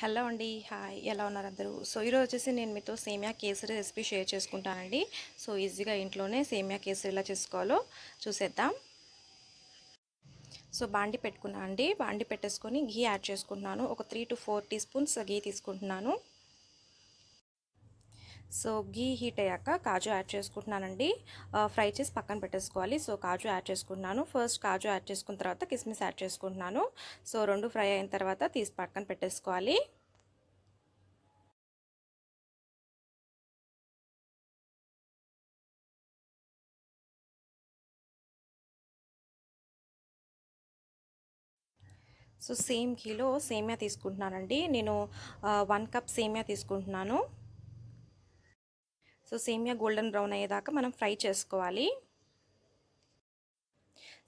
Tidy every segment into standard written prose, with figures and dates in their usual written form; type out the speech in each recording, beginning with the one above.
Hello అండి. Hi, ఎలా ఉన్నారు అందరూ? సో ఈరోజు వచ్చేసి నేను మీతో సేమియా కేసరి రెసిపీ షేర్ చేసుకుంటానండి. సో ఈజీగా ఇంట్లోనే సేమియా కేసరి ఎలా చేసుకోవాలో చూసేద్దాం. సో బాండి పెట్టుకున్నా అండి. బాండి పెట్టేసుకొని ఘీ యాడ్ చేసుకుంటున్నాను. ఒక 3 to 4 టీ స్పూన్స్ ఘీ తీసుకుంటున్నాను. సో ఘీ హీట్ అయ్యాక కాజు యాడ్ చేసుకుంటున్నానండి. ఫ్రై చేసి పక్కన పెట్టేసుకోవాలి. సో కాజు యాడ్ చేసుకుంటున్నాను. ఫస్ట్ కాజు యాడ్ చేసుకున్న తర్వాత కిస్మిస్ యాడ్ చేసుకుంటున్నాను. సో రెండు ఫ్రై అయిన తర్వాత తీసి పక్కన పెట్టేసుకోవాలి. సో సేమ్ ఘీలో సేమియా తీసుకుంటున్నానండి. నేను 1 కప్ సేమియా తీసుకుంటున్నాను. సో సేమియా గోల్డెన్ బ్రౌన్ అయ్యేదాకా మనం ఫ్రై చేసుకోవాలి.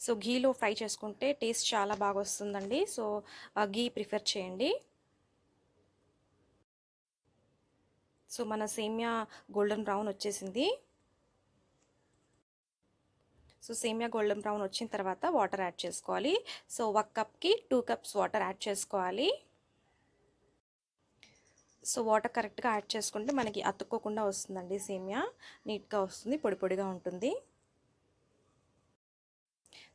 సో ఘీలో ఫ్రై చేసుకుంటే టేస్ట్ చాలా బాగా వస్తుందండి. సో ఘీ ప్రిఫర్ చేయండి. సో మన సేమియా గోల్డెన్ బ్రౌన్ వచ్చేసింది. సో సేమియా గోల్డెన్ బ్రౌన్ వచ్చిన తర్వాత వాటర్ యాడ్ చేసుకోవాలి. సో 1 కప్కి 2 కప్స్ వాటర్ యాడ్ చేసుకోవాలి. సో వాటర్ కరెక్ట్గా యాడ్ చేసుకుంటే మనకి అతుక్కోకుండా వస్తుందండి. సేమియా నీట్గా వస్తుంది, పొడి పొడిగా ఉంటుంది.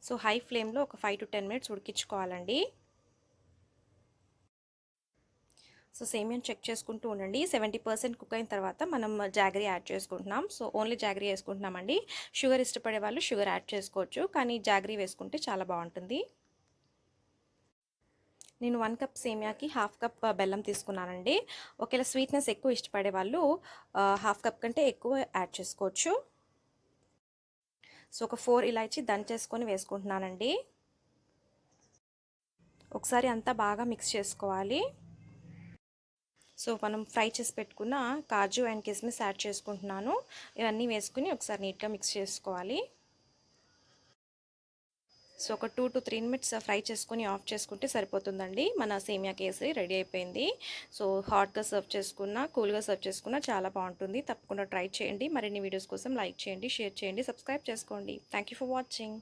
సో హై ఫ్లేమ్లో ఒక 5 to 10 మినిట్స్ ఉడికించుకోవాలండి. సో సేమియాని చెక్ చేసుకుంటూ ఉండండి. 70% కుక్ అయిన తర్వాత మనం జాగరీ యాడ్ చేసుకుంటున్నాం. సో ఓన్లీ జాగరీ వేసుకుంటున్నామండి. షుగర్ ఇష్టపడే వాళ్ళు షుగర్ యాడ్ చేసుకోవచ్చు, కానీ జాగరీ వేసుకుంటే చాలా బాగుంటుంది. నేను 1 కప్ సేమియాకి 1/2 కప్ బెల్లం తీసుకున్నానండి. ఒకవేళ స్వీట్నెస్ ఎక్కువ ఇష్టపడే వాళ్ళు 1/2 కప్ కంటే ఎక్కువ యాడ్ చేసుకోవచ్చు. సో ఒక 4 ఇలాచి దంచేసుకొని వేసుకుంటున్నానండి. ఒకసారి అంతా బాగా మిక్స్ చేసుకోవాలి. సో మనం ఫ్రై చేసి పెట్టుకున్న కాజు అండ్ కిస్మిస్ యాడ్ చేసుకుంటున్నాను. ఇవన్నీ వేసుకుని ఒకసారి నీట్గా మిక్స్ చేసుకోవాలి. సో ఒక 2 to 3 మినిట్స్ ఫ్రై చేసుకొని ఆఫ్ చేసుకుంటే సరిపోతుందండి. మన సేమియా కేసరి రెడీ అయిపోయింది. సో హాట్గా సర్వ్ చేసుకున్నా, కూల్గా సర్వ్ చేసుకున్నా చాలా బాగుంటుంది. తప్పకుండా ట్రై చేయండి. మరిన్ని వీడియోస్ కోసం లైక్ చేయండి, షేర్ చేయండి, సబ్స్క్రైబ్ చేసుకోండి. Thank you for watching.